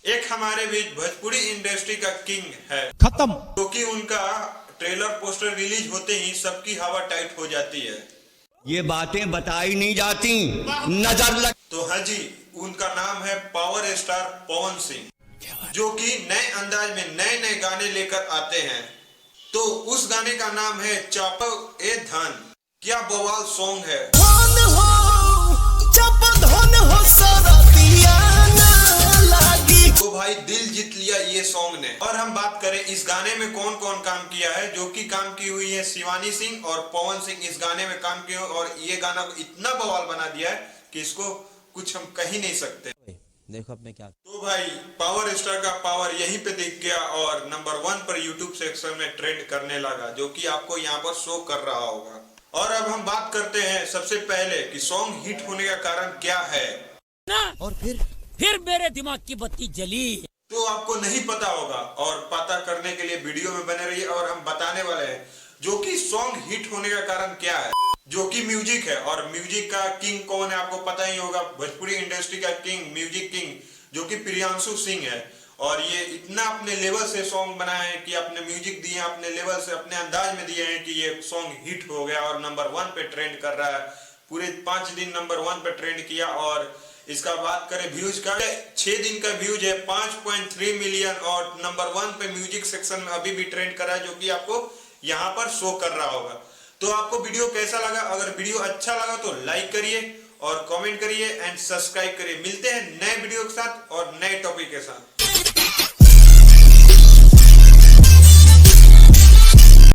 एक हमारे बीच भोजपुरी इंडस्ट्री का किंग है खत्म। क्योंकि उनका ट्रेलर पोस्टर रिलीज होते ही सबकी हवा टाइट हो जाती है। ये बातें बताई नहीं जाती, नजर लग। तो हाँ जी, उनका नाम है पावर स्टार पवन सिंह, जो कि नए अंदाज में नए नए गाने लेकर आते हैं। तो उस गाने का नाम है चापा ए धन। क्या बवाल सॉन्ग है। तो भाई दिल जीत लिया ये सॉन्ग ने। और हम बात करें इस गाने में कौन कौन काम किया है, जो कि काम की हुई है शिवानी सिंह और पवन सिंह इस गाने में काम किए, और ये गाना इतना बवाल बना दिया है कि इसको कुछ हम कह ही नहीं सकते। देखो अब मैं क्या। तो भाई पावर स्टार का पावर यहीं पे दिख गया और नंबर 1 पर यूट्यूब सेक्शन में ट्रेंड करने लगा, जो कि आपको यहाँ पर शो कर रहा होगा। और अब हम बात करते हैं सबसे पहले कि सॉन्ग हिट होने का कारण क्या है। और फिर मेरे दिमाग की बत्ती जली। तो आपको नहीं पता होगा, और पता करने के लिए वीडियो में बने रहिए और हम बताने वाले हैं जो कि सॉन्ग हिट होने का कारण क्या है, जो कि म्यूजिक है। और म्यूजिक का किंग कौन है आपको पता ही होगा, भोजपुरी इंडस्ट्री का किंग, म्यूजिक किंग, जो कि प्रियांशु सिंह है। और ये इतना अपने लेवल से सॉन्ग बनाए हैं कि अपने म्यूजिक दिए, अपने लेवल से अपने अंदाज में दिए हैं कि ये सॉन्ग हिट हो गया और नंबर 1 पे ट्रेंड कर रहा है। पूरे 5 दिन नंबर 1 पे ट्रेंड किया। और इसका बात करें व्यूज का, 6 दिन का व्यूज है 5.3 मिलियन और नंबर 1 पे म्यूजिक सेक्शन में अभी भी ट्रेंड कर रहा है, जो कि आपको यहाँ पर शो कर रहा होगा। तो आपको वीडियो कैसा लगा? अगर वीडियो अच्छा लगा तो लाइक करिए और कमेंट करिए एंड सब्सक्राइब करिए। मिलते हैं नए वीडियो के साथ और नए टॉपिक के साथ।